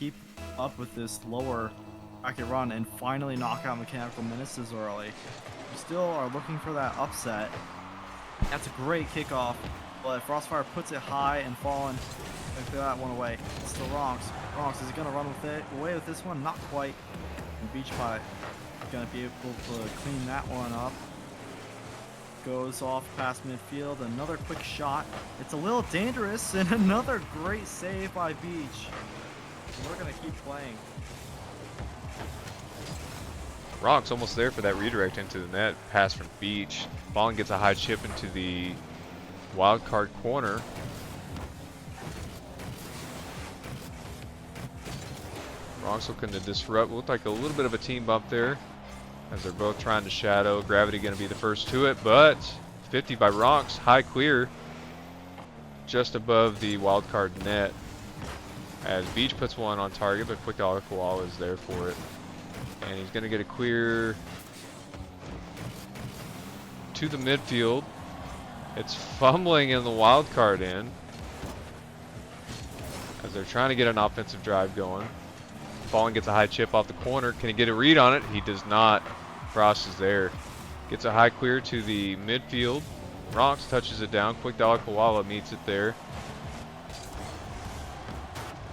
keep up with this lower bracket run and finally knock out Mechanical Menaces early. We still are looking for that upset. That's a great kickoff, but Frostfire puts it high and Fallen. They throw that one away. It's still Ronx. Ronx, is he gonna run with it away with this one? Not quite. And Beach Pie gonna be able to clean that one up. Goes off past midfield. Another quick shot. It's a little dangerous, and another great save by Beach. And we're gonna keep playing. Ronx almost there for that redirect into the net. Pass from Beach. Fallen gets a high chip into the wild card corner. Ronx looking to disrupt. Looked like a little bit of a team bump there as they're both trying to shadow. Gravity going to be the first to it, but 50 by Ronx. High clear just above the wild card net as Beach puts one on target, but Quick Dollar Koala is there for it. And he's going to get a clear to the midfield. It's fumbling in the wild card end as they're trying to get an offensive drive going. Fallen gets a high chip off the corner. Can he get a read on it? He does not. Frost is there. Gets a high clear to the midfield. Ronx touches it down. Quick Dollar Koala meets it there.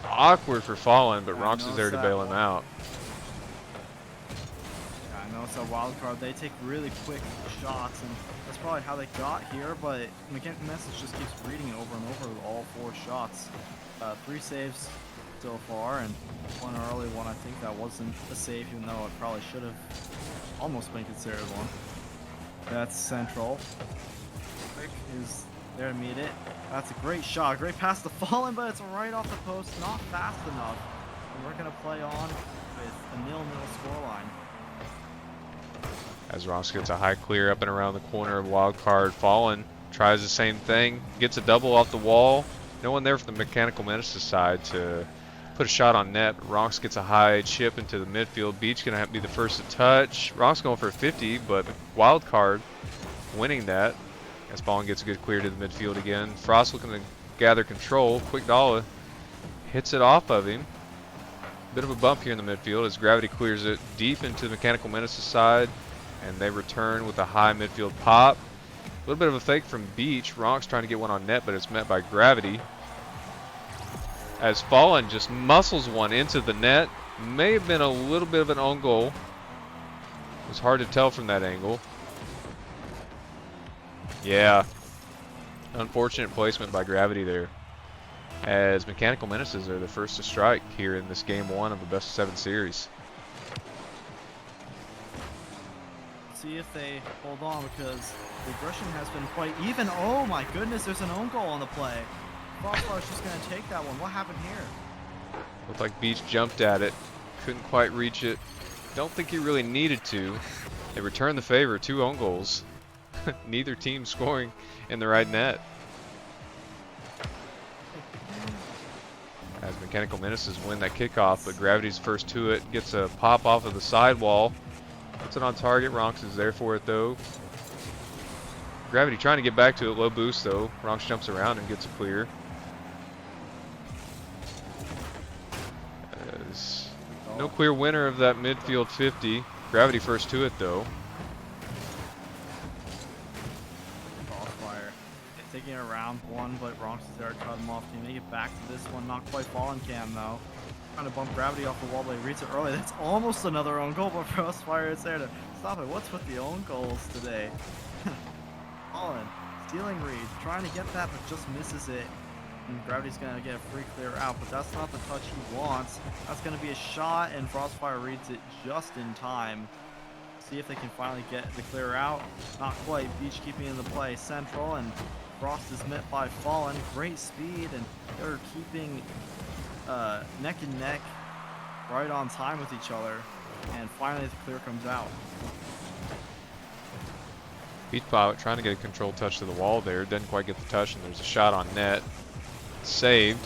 Awkward for Fallen, but Ronx is there to bail him out. I know it's a wild card. They take really quick shots, and that's probably how they got here, but Mechanical Menaces just keeps reading it over and over with all 4 shots. 3 saves so far, and one early one. I think that wasn't a save, even though it probably should have almost been considered one. That's central. Quick is there to meet it. That's a great shot. Great pass to Fallen, but it's right off the post. Not fast enough. And we're going to play on with a 0-0 scoreline. As Ronx gets a high clear up and around the corner of wild card. Fallen tries the same thing. Gets a double off the wall. No one there from the Mechanical Menaces side to put a shot on net. Ronx gets a high chip into the midfield. Beach going to have to be the first to touch. Ronx going for a 50, but wild card winning that. As Fallen gets a good clear to the midfield again. Frost looking to gather control. Quick Dollar hits it off of him. Bit of a bump here in the midfield as Gravity clears it deep into the Mechanical Menaces side. And they return with a high midfield pop. A little bit of a fake from Beach. Ronx trying to get one on net, but it's met by Gravity. As Fallen just muscles one into the net. May have been a little bit of an own goal. It was hard to tell from that angle. Yeah. Unfortunate placement by Gravity there. As Mechanical Menaces are the first to strike here in this game 1 of the best of 7 series. See if they hold on, because the aggression has been quite even. Oh my goodness, there's an own goal on the play. Frostfire's just going to take that one. What happened here? Looked like Beach jumped at it. Couldn't quite reach it. Don't think he really needed to. They return the favor. 2 own goals. Neither team scoring in the right net. As Mechanical Menaces win that kickoff, but Gravity's first to it. Gets a pop off of the sidewall. Puts it on target. Ronx is there for it though. Gravity trying to get back to it. Low boost though. Ronx jumps around and gets a clear. No clear winner of that midfield 50. Gravity first to it though. Crossfire taking it around one, but Ronx is there to cut him off. Can he make it back to this one? Not quite. Fallen can though. Trying to bump Gravity off the wall, but he reads it early. That's almost another own goal, but Frostfire is there to stop it. What's with the own goals today? Fallen stealing read, trying to get that, but just misses it. And Gravity's gonna get a free clear out, but that's not the touch he wants. That's gonna be a shot, and Frostfire reads it just in time. See if they can finally get the clear out. Not quite. Beach keeping in the play central, and Frost is met by Fallen. Great speed, and they're keeping neck and neck, right on time with each other, and finally the clear comes out. Beach Pilot trying to get a control touch to the wall there, didn't quite get the touch, and there's a shot on net. Saved.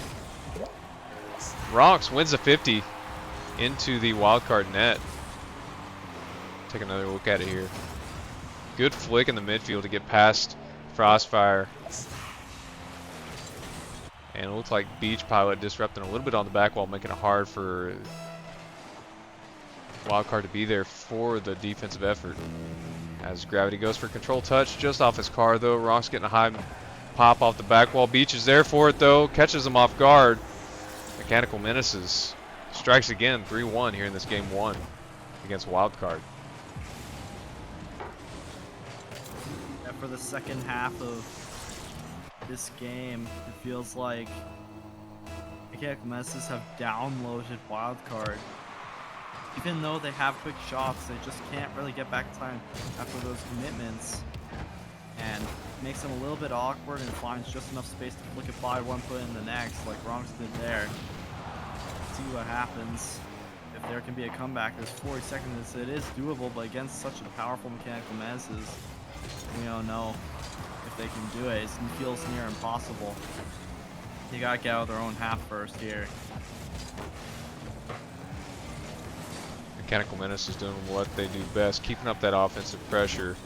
Ronx wins the 50 into the wildcard net. Take another look at it here. Good flick in the midfield to get past Frostfire. And it looks like Beach Pilot disrupting a little bit on the back wall, making it hard for Wildcard to be there for the defensive effort. As Gravity goes for control touch, just off his car though. Rock's getting a high pop off the back wall. Beach is there for it though, catches him off guard. Mechanical Menaces strikes again, 3-1 here in this game 1 against Wildcard. And for the second half of this game, it feels like Mechanical Menaces have downloaded Wildcard. Even though they have quick shots, they just can't really get back time after those commitments. And it makes them a little bit awkward and finds just enough space to flick it by one foot in the next, like Ronks did there. See what happens. If there can be a comeback, there's 40 seconds. It is doable, but against such a powerful Mechanical Menaces, we don't know if they can do it. It feels near impossible. You gotta get out of their own half first here. Mechanical Menace is doing what they do best, keeping up that offensive pressure.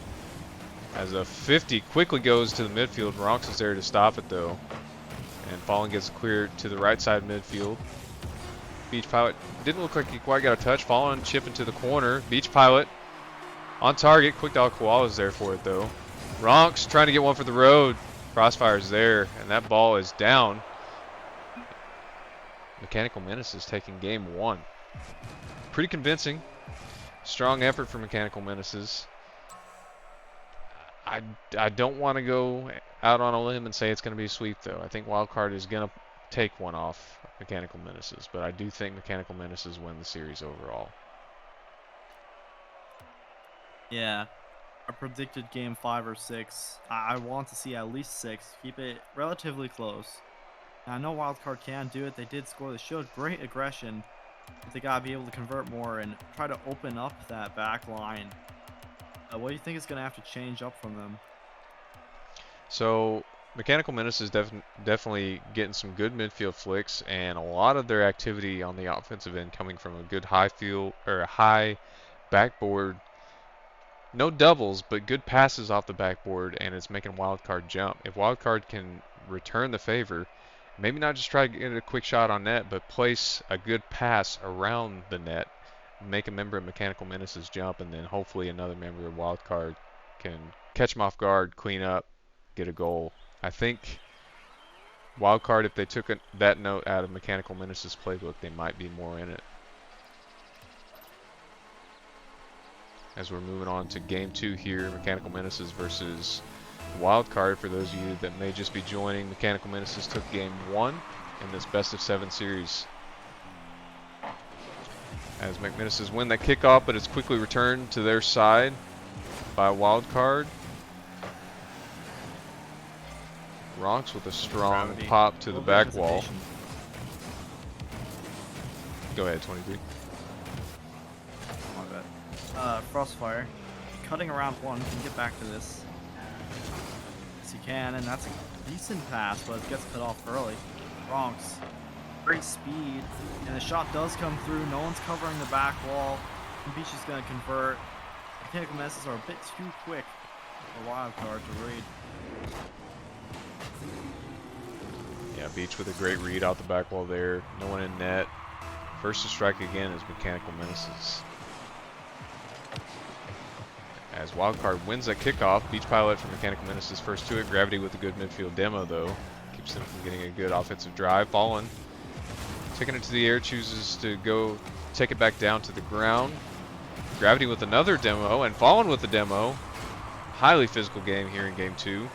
As a 50 quickly goes to the midfield, Ronks is there to stop it though. And Fallen gets cleared to the right side midfield. Beach Pilot didn't look like he quite got a touch. Fallen chipping to the corner. Beach Pilot on target. Quick Dog Koala is there for it though. Ronks trying to get one for the road. Crossfire's there, and that ball is down. Mechanical Menace is taking game 1. Pretty convincing. Strong effort for Mechanical Menaces. I don't want to go out on a limb and say it's going to be a sweep, though. I think Wildcard is going to take one off Mechanical Menaces, but I do think Mechanical Menaces win the series overall. Yeah, I predicted game 5 or 6. I want to see at least 6. Keep it relatively close. Now, I know Wildcard can do it. They did score. They showed great aggression. But they gotta be able to convert more and try to open up that back line. What do you think is gonna have to change up from them? So Mechanical Menace is definitely getting some good midfield flicks, and a lot of their activity on the offensive end coming from a good high field or a high backboard. No doubles, but good passes off the backboard, and it's making Wildcard jump. If Wildcard can return the favor, maybe not just try to get a quick shot on net, but place a good pass around the net, make a member of Mechanical Menaces jump, and then hopefully another member of Wildcard can catch him off guard, clean up, get a goal. I think Wildcard, if they took that note out of Mechanical Menaces playbook, they might be more in it. As we're moving on to game 2 here, Mechanical Menaces versus Wildcard. For those of you that may just be joining, Mechanical Menaces took game 1 in this best of 7 series. As McMenaces win that kickoff, but it's quickly returned to their side by Wildcard. Ronks with a strong pop to the back wall. Go ahead, 23. Frostfire, cutting around one, can get back to this. Yes, he can, and that's a decent pass, but it gets cut off early. Ronks, great speed, and the shot does come through. No one's covering the back wall. And Beach is going to convert. Mechanical Menaces are a bit too quick for Wildcard to read. Yeah, Beach with a great read out the back wall there. No one in net. First to strike again is Mechanical Menaces. As Wildcard wins that kickoff, Beach Pilot from Mechanical Menaces first to it. Gravity with a good midfield demo, though. Keeps them from getting a good offensive drive. Fallen, taking it to the air, chooses to go take it back down to the ground. Gravity with another demo, and Fallen with the demo. Highly physical game here in game 2.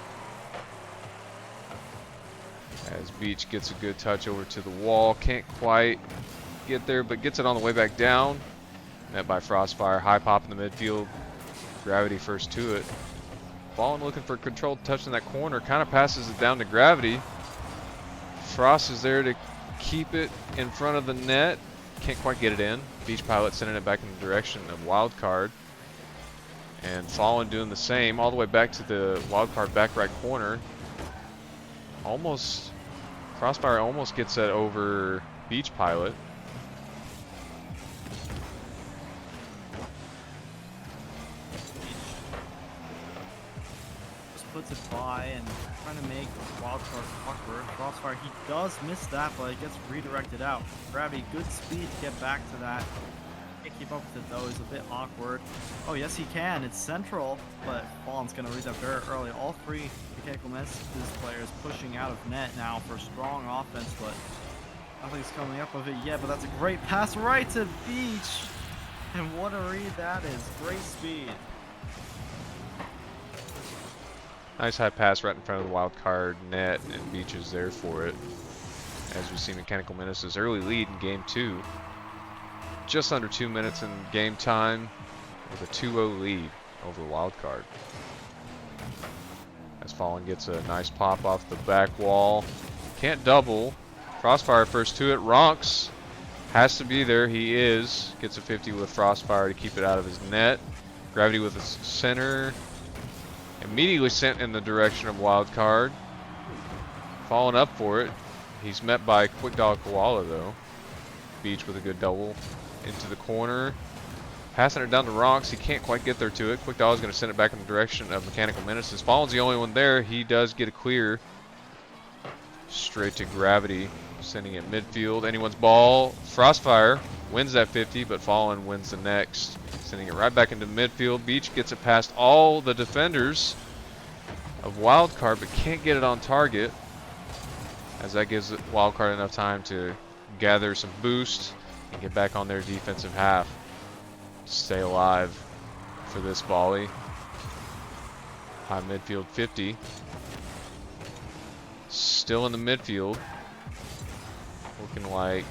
As Beach gets a good touch over to the wall. Can't quite get there, but gets it on the way back down. Met by Frostfire. High pop in the midfield. Gravity first to it. Fallen looking for a controlled touch in that corner. Kind of passes it down to Gravity. Frost is there to keep it in front of the net. Can't quite get it in. Beach Pilot sending it back in the direction of Wildcard. And Fallen doing the same all the way back to the Wildcard back right corner. Almost, Crossfire almost gets that over Beach Pilot. puts it by and trying to make Wildcard awkward. Crossfire, he does miss that, but it gets redirected out. Gravity, good speed to get back to that. Can't keep up with it though, he's a bit awkward. Oh yes he can, it's central, but Fallen's gonna read that very early. All three Mechanical Menaces players pushing out of net now for strong offense, but nothing's coming up of it yet. But that's a great pass right to Beach. And what a read that is, great speed. Nice high pass right in front of the wild card net, and Beach is there for it. As we see Mechanical Menaces early lead in game 2. Just under 2 minutes in game time with a 2-0 lead over the wild card. As Fallen gets a nice pop off the back wall. Can't double. Crossfire first to it. Ronks has to be there. He is. Gets a 50 with Frostfire to keep it out of his net. Gravity with his center. Immediately sent in the direction of Wildcard. Falling up for it. He's met by Quick Dog Koala though. Beach with a good double into the corner. Passing it down to Ronks. He can't quite get there to it. Quick Dog is going to send it back in the direction of Mechanical Menaces. Fallen's the only one there. He does get a clear. Straight to Gravity. Sending it midfield. Anyone's ball. Frostfire wins that 50, but Fallen wins the next. Sending it right back into midfield. Beach gets it past all the defenders of Wildcard, but can't get it on target. As that gives Wildcard enough time to gather some boost and get back on their defensive half. Stay alive for this volley. High midfield 50. Still in the midfield. Looking like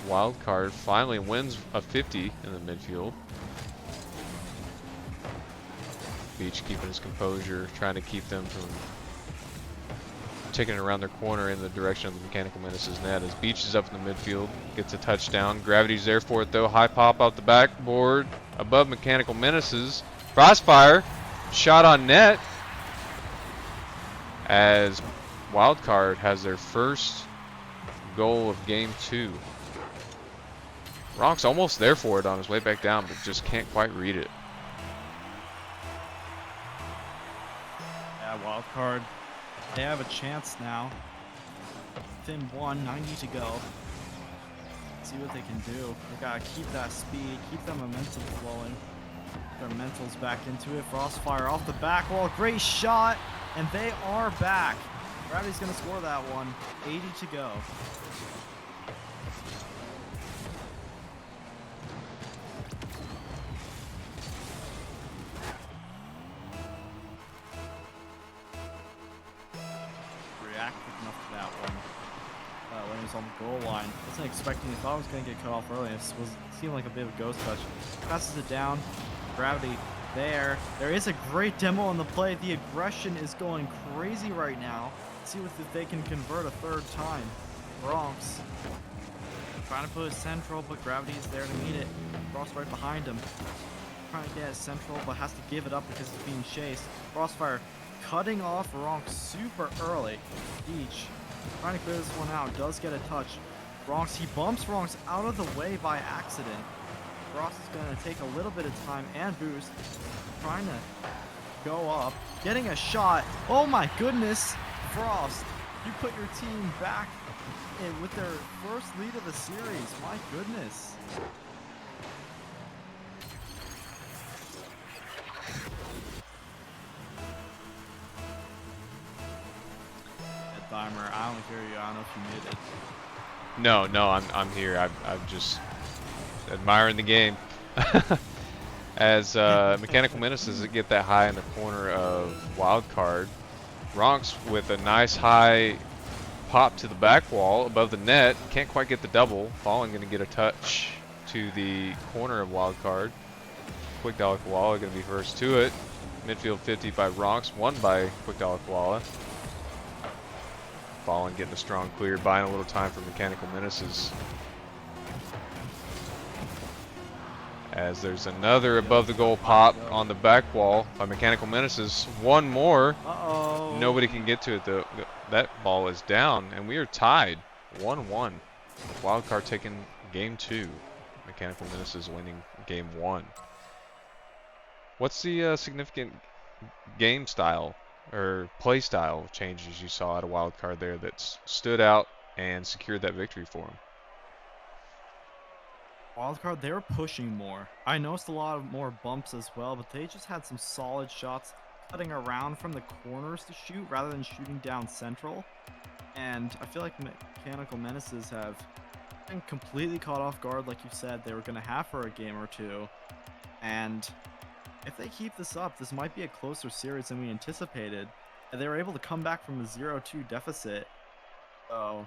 Wildcard finally wins a 50 in the midfield. Beach keeping his composure, trying to keep them from taking it around their corner in the direction of the Mechanical Menaces net. As Beach is up in the midfield, gets a touchdown. Gravity's there for it though. High pop out the backboard above Mechanical Menaces. Frostfire, shot on net. As Wildcard has their first goal of game 2. Ronk's almost there for it on his way back down, but just can't quite read it. Yeah, Wildcard, they have a chance now. Within 1, 90 to go. See what they can do. They gotta keep that speed, keep that momentum flowing. Their mentals back into it. Frostfire off the back wall, great shot, and they are back. Gravity's gonna score that one. 80 to go. React quick enough to that one. When he was on the goal line. Wasn't expecting it. Thought it was gonna get cut off early. It seemed like a bit of a ghost touch. Passes it down. Gravity there. There is a great demo on the play. The aggression is going crazy right now. See if they can convert a third time. Bronx trying to put it central, but Gravity is there to meet it. Frost right behind him. Trying to get it central, but has to give it up because it's being chased. Frostfire cutting off Bronx super early. Beach trying to clear this one out. Does get a touch. Bronx, he bumps Bronx out of the way by accident. Frost is going to take a little bit of time and boost. Trying to go up. Getting a shot. Oh my goodness. Frost, you put your team back with their first lead of the series. My goodness. Timer, I don't hear you. I don't know if you muted. No, I'm here. I'm just admiring the game. As Mechanical Menaces get that high in the corner of Wildcard. Ronks with a nice high pop to the back wall above the net. Can't quite get the double. Fallen going to get a touch to the corner of Wildcard. Quick Dollar Koala going to be first to it. Midfield 50 by Ronks, won by Quick Dollar Koala. Fallen getting a strong clear, buying a little time for Mechanical Menaces. As there's another above the goal pop on the back wall by Mechanical Menaces. One more. Uh-oh. Nobody can get to it though. That ball is down, and we are tied 1-1. Wildcard taking game 2. Mechanical Menaces winning game 1. What's the significant game style or play style changes you saw at a wild card there that stood out and secured that victory for him? Wildcard, they were pushing more. I noticed a lot of more bumps as well, but they just had some solid shots cutting around from the corners to shoot rather than shooting down central. And I feel like Mechanical Menaces have been completely caught off guard, like you said, they were going to have for a game or two. And if they keep this up, this might be a closer series than we anticipated. And they were able to come back from a 0-2 deficit. So,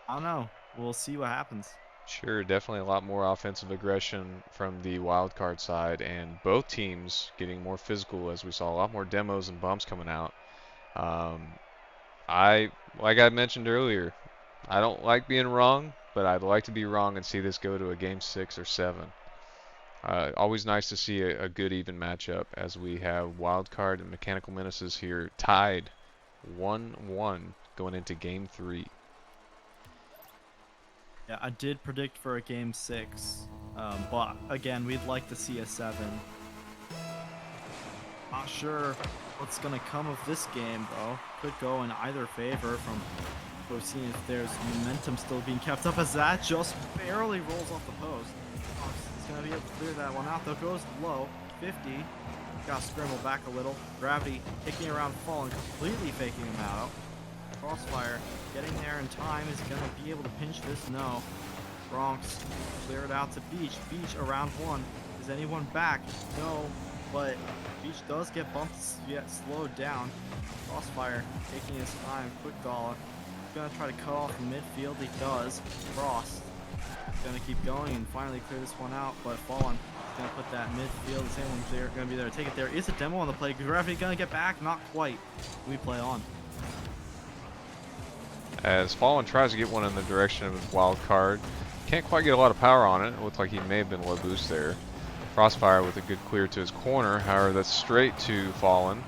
I don't know. We'll see what happens. Sure, definitely a lot more offensive aggression from the wild card side, and both teams getting more physical as we saw a lot more demos and bumps coming out. Like I mentioned earlier, I don't like being wrong, but I'd like to be wrong and see this go to a game 6 or 7. Always nice to see a good even matchup as we have Wildcard and Mechanical Menaces here tied 1-1 going into game 3. Yeah, I did predict for a game 6, but again, we'd like to see a 7. Not sure what's going to come of this game, though. Could go in either favor from we've seen if there's momentum still being kept up as that just barely rolls off the post. He's going to be able to clear that one out, though. Goes low, 50. Got to scramble back a little. Gravity kicking around, falling, completely faking him out. Crossfire getting there in time. Is he going to be able to pinch this? No. Bronx cleared out to Beach. Beach around 1. Is anyone back? No. But Beach does get bumped, yet slowed down. Crossfire taking his time. Quick dollar. Gonna try to cut off the midfield. He does. Frost gonna keep going and finally clear this one out. But Fallen is gonna put that midfield. Is anyone there? Gonna be there to take it. There is a demo on the play. Gravity gonna get back? Not quite. We play on. As Fallen tries to get one in the direction of his wild card, can't quite get a lot of power on it. It looked like he may have been low boost there. Crossfire with a good clear to his corner. However, that's straight to Fallen.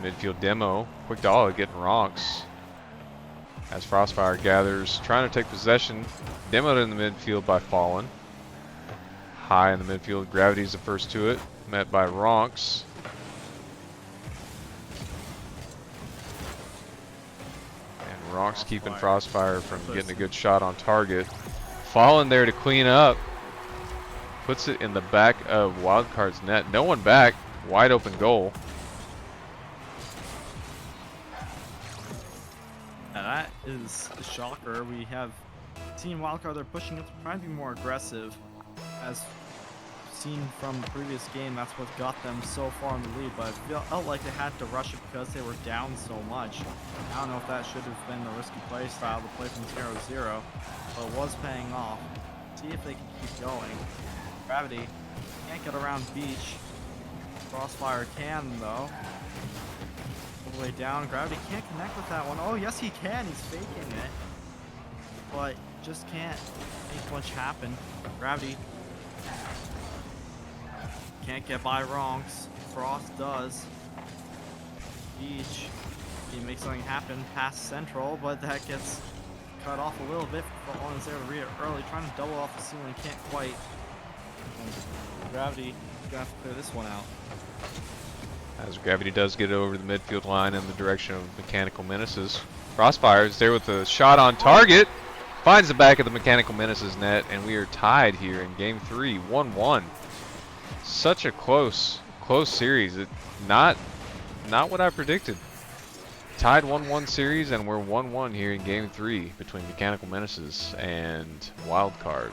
Midfield demo. Quick dollar getting rocks. As Frostfire gathers, trying to take possession. Demoed in the midfield by Fallen. High in the midfield. Gravity's the first to it. Met by Ronks. And Ronks keeping Frostfire from getting a good shot on target. Fallen there to clean up. Puts it in the back of Wildcard's net. No one back. Wide open goal. Yeah, that is a shocker. We have seen Wildcard, they're pushing up, trying to be more aggressive. As seen from the previous game, that's what got them so far in the lead, but I felt like they had to rush it because they were down so much. I don't know if that should have been the risky play style to play from 0-0, but it was paying off. See if they can keep going. Gravity can't get around Beach. Crossfire can, though. All the way down. Gravity can't connect with that one. Oh, yes, he can. He's faking it. But just can't make much happen. Gravity can't get by Ronks. Frost does. Beach. He makes something happen past Central, but that gets cut off a little bit. Fallen's there to read it early. Trying to double off the ceiling. Can't quite. And Gravity is going to have to clear this one out. As Gravity does get it over the midfield line in the direction of Mechanical Menaces. Crossfire is there with a shot on target. Finds the back of the Mechanical Menaces net, and we are tied here in game 3, 1-1. Such a close series. Not what I predicted. Tied 1-1 series, and we're 1-1 here in game 3 between Mechanical Menaces and Wildcard.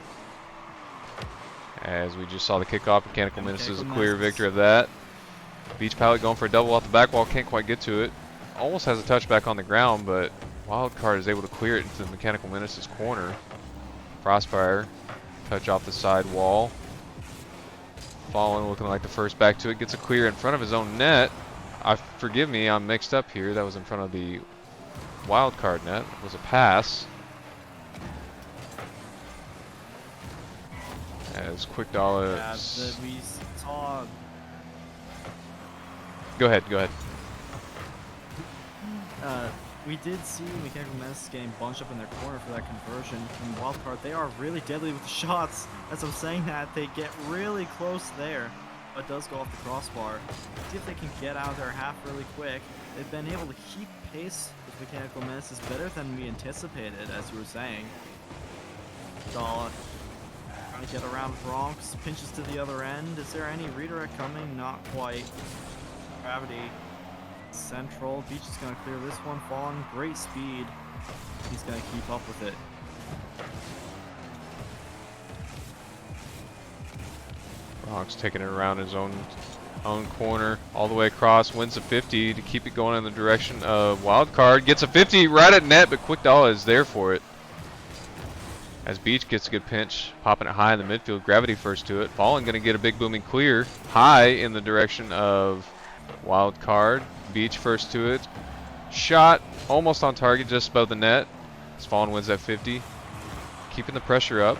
As we just saw the kickoff, Mechanical Menaces a clear victory of that. Beach Pilot going for a double off the back wall, can't quite get to it. Almost has a touchback on the ground, but Wildcard is able to clear it into the Mechanical Menaces corner. Frostfire, touch off the side wall. Fallen looking like the first back to it, gets a clear in front of his own net. Forgive me, I'm mixed up here. That was in front of the Wildcard net. It was a pass. As Quick Dollar. Yeah, we saw. Go ahead. We did see Mechanical Menaces getting bunched up in their corner for that conversion from Wildcard. They are really deadly with the shots. As I'm saying that, they get really close there. It does go off the crossbar. See if they can get out of their half really quick. They've been able to keep pace with Mechanical Menaces better than we anticipated, as you were saying. Dahl trying to get around Bronx, pinches to the other end. Is there any redirect coming? Not quite. Gravity. Central. Beach is going to clear this one. Fallen. Great speed. He's going to keep up with it. Bronx taking it around his own corner, all the way across, wins a 50 to keep it going in the direction of Wildcard. Gets a 50 right at net, but Quick Dollar is there for it. As Beach gets a good pinch, popping it high in the midfield. Gravity first to it. Fallen going to get a big booming clear, high in the direction of Wildcard. Beach first to it. Shot almost on target, just above the net. As Fallen wins that 50. Keeping the pressure up.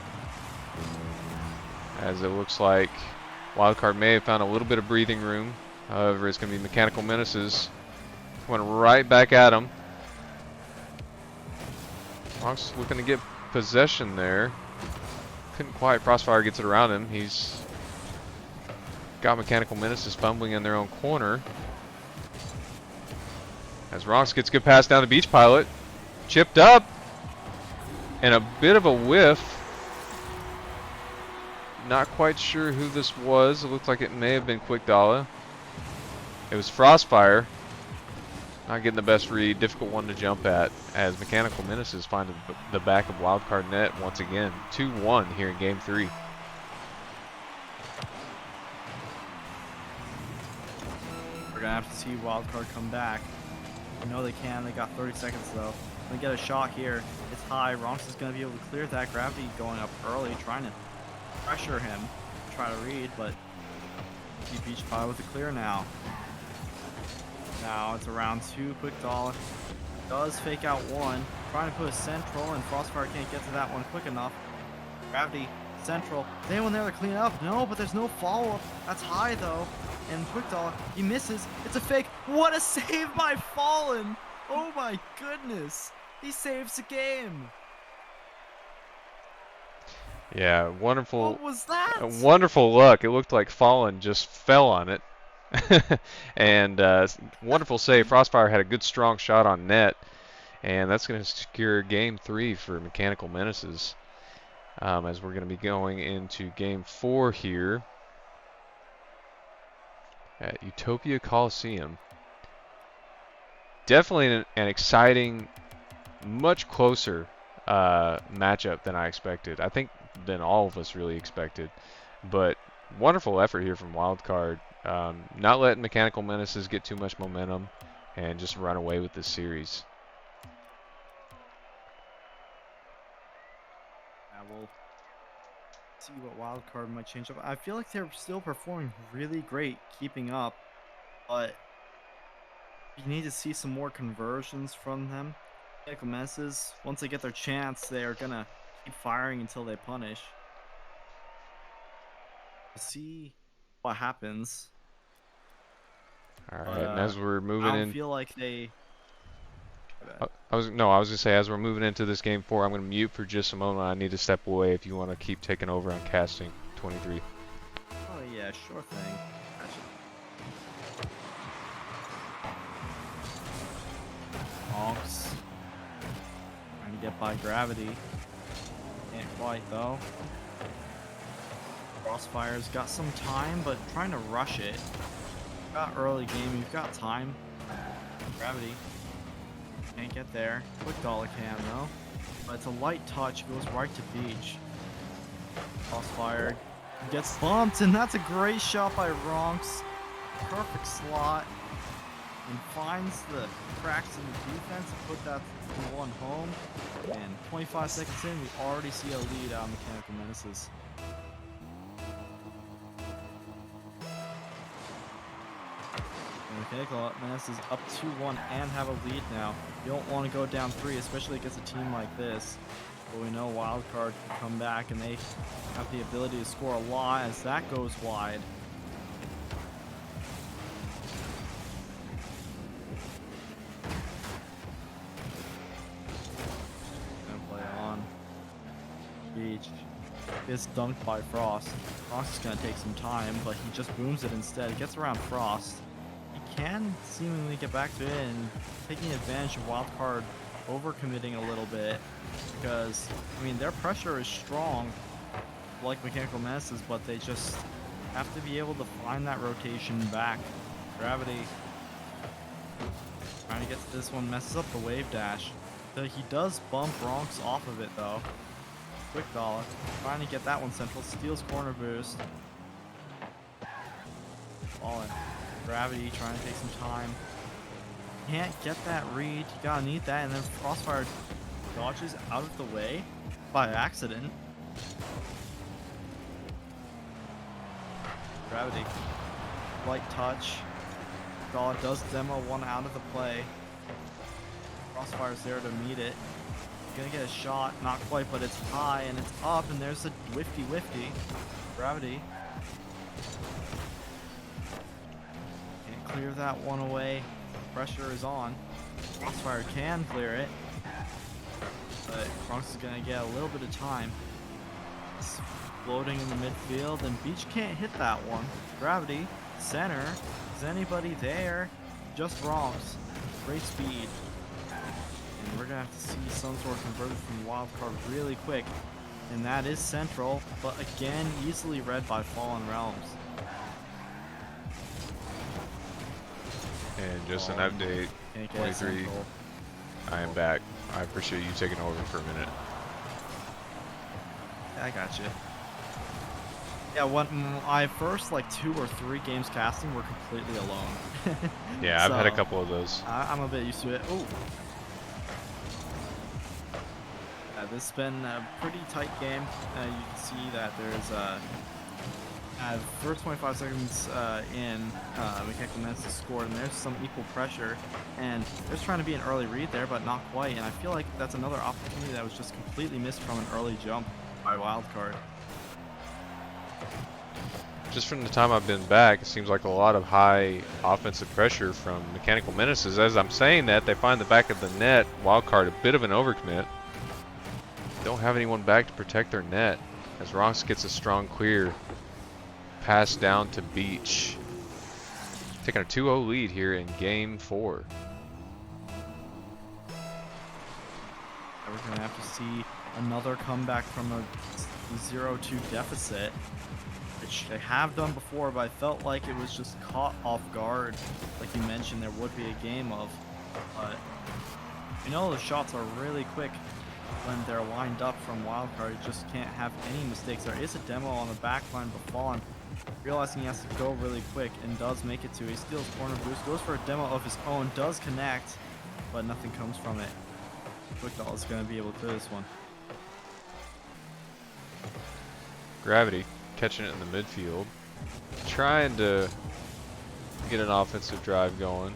As it looks like Wildcard may have found a little bit of breathing room. However, it's going to be Mechanical Menaces coming right back at him. Bronx looking to get possession there. Couldn't quite. Frostfire gets it around him. He's got Mechanical Menaces fumbling in their own corner. As Bronx gets good pass down the Beach Pilot. Chipped up. And a bit of a whiff. Not quite sure who this was. It looked like it may have been Quick Dollar. It was Frostfire. Not getting the best read. Difficult one to jump at as Mechanical Menaces find the back of Wildcard net once again. 2-1 here in Game 3. We're going to have to see Wildcard come back. I know they can. They got 30 seconds though. They get a shot here. It's high. Ronx is going to be able to clear that. Gravity going up early, trying to pressure him, try to read, but Beach Pie with a clear now. Now it's around 2. Quick Doll does fake out one, trying to put a central, and Frostfire can't get to that one quick enough. Gravity, central. Is anyone there to clean up? No, but there's no follow-up. That's high though. And Quick Doll, he misses. It's a fake. What a save by Fallen! Oh my goodness! He saves the game. Yeah, wonderful. What was that? Wonderful luck. It looked like Fallen just fell on it. And wonderful save. Frostfire had a good strong shot on net. And that's going to secure Game 3 for Mechanical Menaces. As we're going to be going into Game 4 here at Utopia Coliseum. Definitely an exciting, much closer matchup than I expected. I think than all of us really expected. But wonderful effort here from Wildcard. Not letting Mechanical Menaces get too much momentum and just run away with this series. Yeah, we'll see what Wildcard might change up. I feel like they're still performing really great, keeping up, but you need to see some more conversions from them. Mechanical Menaces, once they get their chance, they are gonna keep firing until they punish. We'll see what happens. All right, and as we're moving I don't in, feel like they. I was gonna say as we're moving into this Game 4, I'm gonna mute for just a moment. I need to step away if you want to keep taking over on casting 23. Oh yeah, sure thing. Honks. Trying to get by Gravity. Can't quite though. Crossfire's got some time, but trying to rush it. Got early game, you've got time. Gravity. Can't get there. Quick Dollar can though. But it's a light touch, goes right to Beach. Crossfire gets bumped, and that's a great shot by Ronx. Perfect slot. And finds the cracks in the defense and put that one home. And 25 seconds in, we already see a lead out of Mechanical Menaces. And Mechanical Menaces up 2-1 and have a lead now. You don't want to go down 3, especially against a team like this. But we know Wildcard can come back and they have the ability to score a lot as that goes wide. Beach Gets dunked by Frost. Frost is going to take some time, but he just booms it instead. Gets around Frost. He can seemingly get back to it and taking advantage of Wildcard overcommitting a little bit because, I mean, their pressure is strong like Mechanical Menaces, but they just have to be able to find that rotation back. Gravity trying to get to this one, messes up the wave dash. So he does bump Ronks off of it though. Quick dollar, trying to get that one central, steals corner boost. Falling. Gravity trying to take some time. Can't get that read, you gotta need that, and then Frostfire dodges out of the way by accident. Gravity. Light touch. Gala does demo one out of the play. Crossfire's there to meet it. Gonna get a shot, not quite, but it's high and it's up, and there's a whifty. Gravity. Can't clear that one away. Pressure is on. Crossfire can clear it, but Bronx is gonna get a little bit of time. It's floating in the midfield, and Beach can't hit that one. Gravity, center. Is anybody there? Just Ronks. Great speed. And we're gonna have to see some sort of converted from Wildcard really quick. And that is central, but again, easily read by Fallen Realms. And just an update, 23, I am back. I appreciate you taking over for a minute. Yeah, I got you. Yeah, when I first like 2 or 3 games casting were completely alone. Yeah, I've had a couple of those. I'm a bit used to it. Oh. This has been a pretty tight game. You can see that there's first 25 seconds in, Mechanical Menaces scored, and there's some equal pressure. And there's trying to be an early read there, but not quite. And I feel like that's another opportunity that was just completely missed from an early jump by Wildcard. Just from the time I've been back, it seems like a lot of high offensive pressure from Mechanical Menaces. As I'm saying that, they find the back of the net. Wildcard a bit of an overcommit. Don't have anyone back to protect their net. As Ronks gets a strong clear. Pass down to Beach. Taking a 2-0 lead here in game 4. We're going to have to see another comeback from a 0-2 deficit, which they have done before, but I felt like it was just caught off guard. Like you mentioned, there would be a game of, but you know the shots are really quick when they're lined up from Wildcard. You just can't have any mistakes. There is a demo on the back line, but Fallen, realizing he has to go really quick, and does make it to. He steals corner boost, goes for a demo of his own, does connect, but nothing comes from it. Quickdoll is going to be able to do this one. Gravity catching it in the midfield. Trying to get an offensive drive going.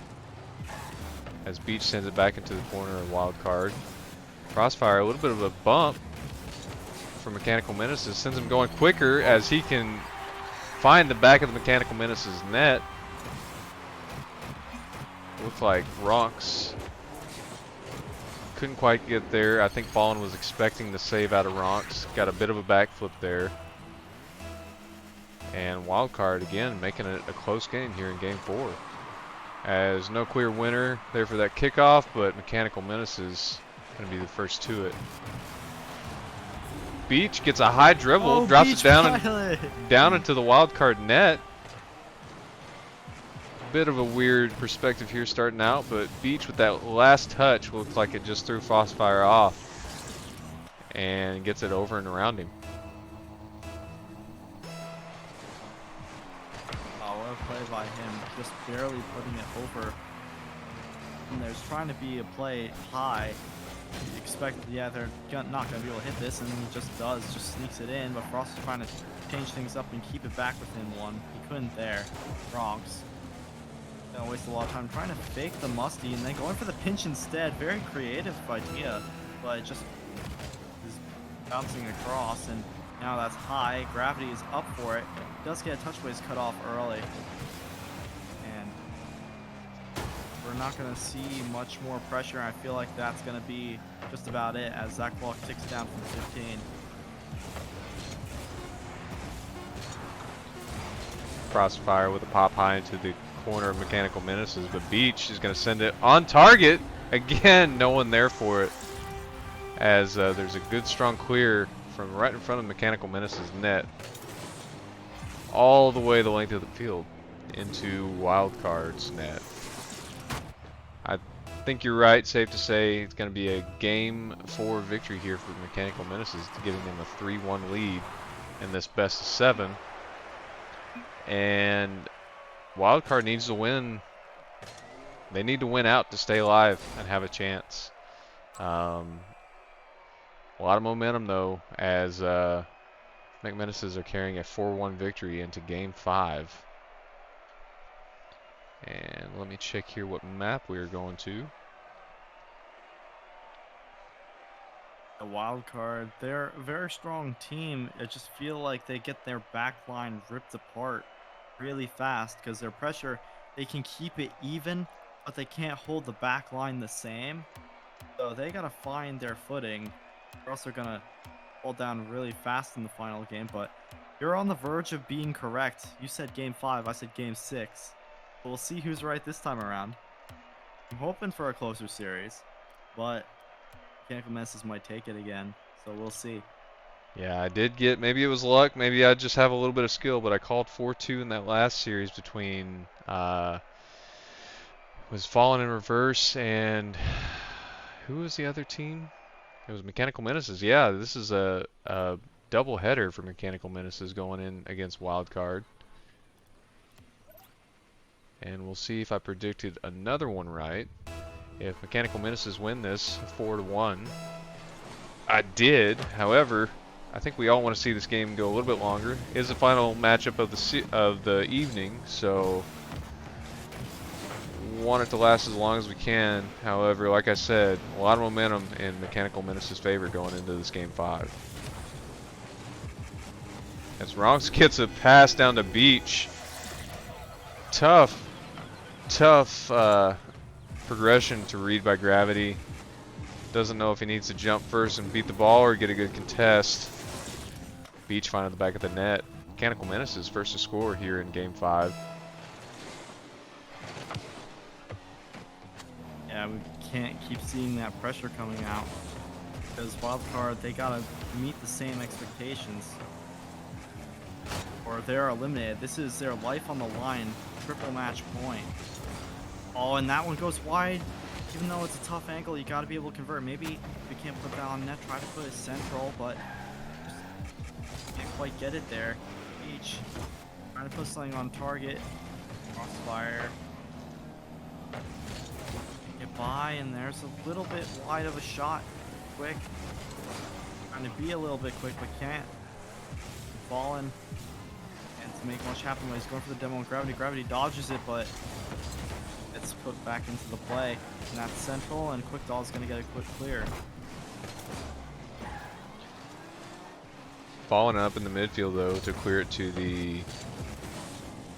As Beach sends it back into the corner of Wildcard. Crossfire, a little bit of a bump for Mechanical Menaces. Sends him going quicker as he can find the back of the Mechanical Menaces net. Looks like Ronks couldn't quite get there. I think Fallen was expecting the save out of Ronks. Got a bit of a backflip there. And Wildcard again making it a close game here in game 4. As no clear winner there for that kickoff, but Mechanical Menaces going to be the first to it. Beach gets a high dribble, drops it down into the Wildcard net. Bit of a weird perspective here starting out, but Beach with that last touch looks like it just threw Frostfire off and gets it over and around him. Oh, what a play by him, just barely putting it over. And there's trying to be a play high. You expect, yeah, they're not going to be able to hit this, and he just does, just sneaks it in, but Frost is trying to change things up and keep it back within one. He couldn't there. Ronks. Gonna waste a lot of time trying to fake the musty and then going for the pinch instead. Very creative idea, but it just is bouncing across, and now that's high. Gravity is up for it. Does get a touch, but he's cut off early. And we're not going to see much more pressure. I feel like that's going to be just about it as that clock ticks down from 15. Crossfire with a pop high into the corner of Mechanical Menaces, but Beach is going to send it on target. Again, no one there for it, as there's a good strong clear from right in front of Mechanical Menaces net, all the way the length of the field into Wildcard's net. I think you're right, safe to say it's going to be a Game 4 victory here for Mechanical Menaces, giving them a 3-1 lead in this best of 7. And Wildcard needs to win. They need to win out to stay alive and have a chance. A lot of momentum, though, as Mech Menaces are carrying a 4-1 victory into Game 5. And let me check here what map we are going to. The Wildcard, they're a very strong team. I just feel like they get their back line ripped apart really fast because their pressure, they can keep it even, but they can't hold the back line the same. So they got to find their footing, or else they're going to fall down really fast in the final game. But you're on the verge of being correct. You said Game 5, I said Game 6. We'll see who's right this time around. I'm hoping for a closer series, but Mechanical Menaces might take it again, so we'll see. Yeah, I did get, maybe it was luck, maybe I just have a little bit of skill, but I called 4-2 in that last series between, was Fallen in Reverse and who was the other team? It was Mechanical Menaces. Yeah, this is a double header for Mechanical Menaces going in against Wildcard. And we'll see if I predicted another one right. If Mechanical Menaces win this 4-1, I did. However, I think we all want to see this game go a little bit longer. It is the final matchup of the evening, so want it to last as long as we can. However, like I said, a lot of momentum in Mechanical Menaces' favor going into this Game 5. As Ronks gets a pass down to Beach. Tough progression to read by Gravity. Doesn't know if he needs to jump first and beat the ball or get a good contest. Beach finding the back of the net. Mechanical Menaces first to score here in Game 5. Yeah, we can't keep seeing that pressure coming out, because Wildcard, they gotta meet the same expectations or they're eliminated. This is their life on the line, triple match point. Oh, and that one goes wide. Even though it's a tough angle, you gotta be able to convert. Maybe we can't put that on net, try to put it central, but just can't quite get it there. Beach trying to put something on target. Crossfire. Get by, and there's a little bit wide of a shot. Quick. Trying to be a little bit quick, but can't. Fallen. And to make much happen when he's going for the demo on Gravity. Gravity dodges it, but it's put back into the play. And that's central, and Quick Doll is going to get a quick clear. Falling up in the midfield, though, to clear it to the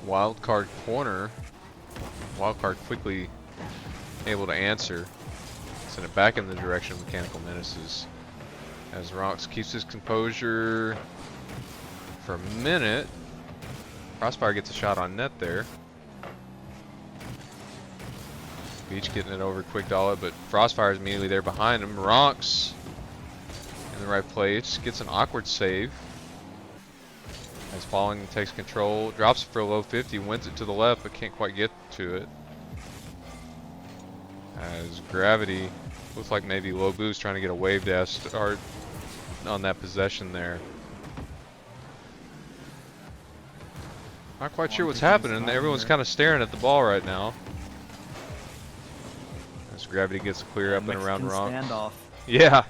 Wildcard corner. Wildcard quickly able to answer. Send it back in the direction of Mechanical Menaces. As Ronks keeps his composure for a minute. Crossfire gets a shot on net there. Beach getting it over Quick Dollar, but Frostfire is immediately there behind him. Ronks in the right place, gets an awkward save. As Falling takes control, drops it for a low 50, wins it to the left, but can't quite get to it. As Gravity looks like maybe low boost trying to get a wave dash start on that possession there. Not quite sure what's happening. Everyone's kind of staring at the ball right now. As Gravity gets a clear up and around Ronks. Standoff. Yeah.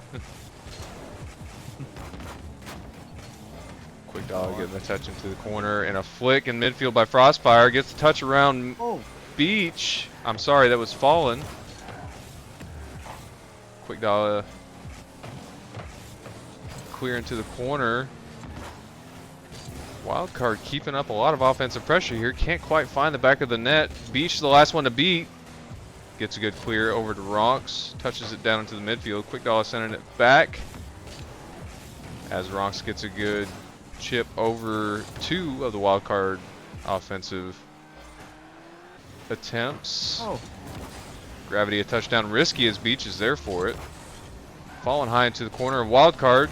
Quick Dollar getting a touch into the corner, and a flick in midfield by Frostfire. Gets a touch around Beach. I'm sorry, that was Fallen. Quick Dollar clear into the corner. Wildcard keeping up a lot of offensive pressure here. Can't quite find the back of the net. Beach is the last one to beat. Gets a good clear over to Ronks. Touches it down into the midfield. Quick Dollar sending it back. As Ronks gets a good chip over two of the Wildcard offensive attempts. Oh, Gravity a touchdown, risky as Beach is there for it. Falling high into the corner of Wildcard.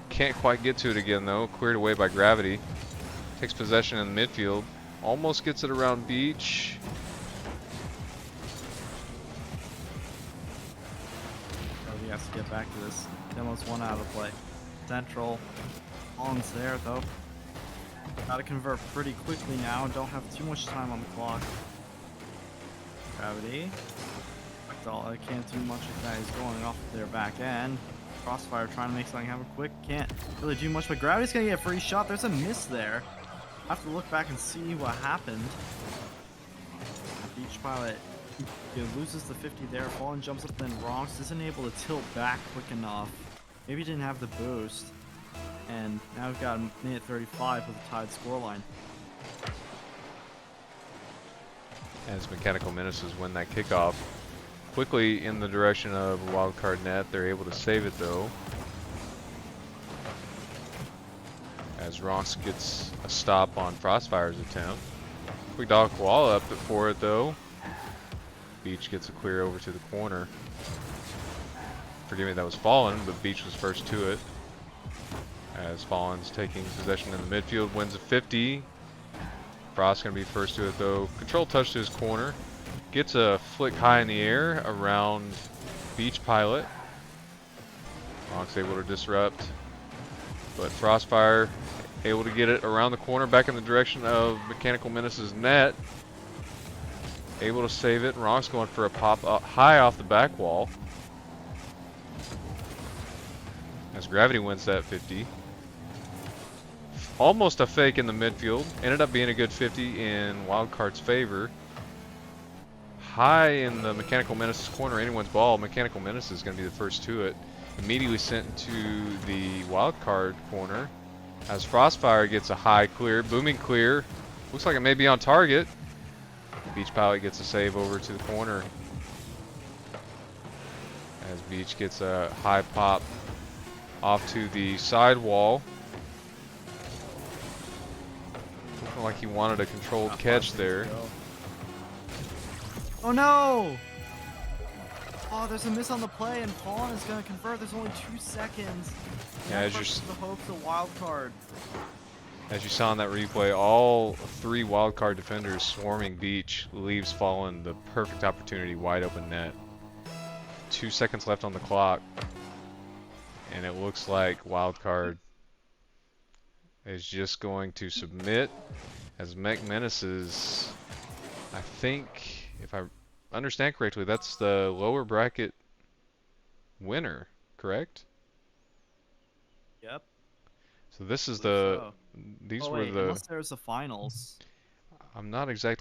Can't quite get to it again though. Cleared away by Gravity. Takes possession in the midfield. Almost gets it around Beach. oh, he has to get back to this. He almost one out of play. Central. Collins there though. Gotta convert pretty quickly now. Don't have too much time on the clock. Gravity. I can't do much with that. He's going off their back end. Crossfire trying to make something happen quick. Can't really do much, but Gravity's gonna get a free shot. There's a miss there. I have to look back and see what happened. Beach Pilot loses the 50 there. Fallen jumps up, then Ronks isn't able to tilt back quick enough. Maybe he didn't have the boost. And now we've got a minute 35 with a tied scoreline. As Mechanical Menaces win that kickoff. Quickly in the direction of Wildcard net. They're able to save it though. As Ronks gets a stop on Frostfire's attempt. Quick dog wall up for it though. Beach gets a clear over to the corner. Forgive me, that was Fallen, but Beach was first to it. As Fallen's taking possession in the midfield, wins a 50. Frost's gonna be first to it though. Control touch to his corner. Gets a flick high in the air around Beach Pilot. Ronks able to disrupt. But Frostfire able to get it around the corner back in the direction of Mechanical Menaces net. Able to save it. Ronks going for a pop up high off the back wall. As Gravity wins that 50. Almost a fake in the midfield. Ended up being a good 50 in Wildcard's favor. High in the Mechanical Menaces corner, anyone's ball. Mechanical Menaces is going to be the first to it. Immediately sent to the Wildcard corner. As Frostfire gets a high clear, booming clear. Looks like it may be on target. Beach Pilot gets a save over to the corner. As Beach gets a high pop off to the side wall. Looking like he wanted a controlled catch there. Oh no! Oh, there's a miss on the play, and Fallen is going to convert. There's only 2 seconds. Yeah, as the hopes of wild card. As you saw in that replay, all 3 wildcard defenders swarming Beach leaves Fallen the perfect opportunity, wide open net. 2 seconds left on the clock, and it looks like wildcard is just going to submit as Mech Menaces. I think, if I understand correctly, that's the lower bracket winner, correct? Yep. So this is So. these Oh, were wait, the, unless there's the finals. I'm not exactly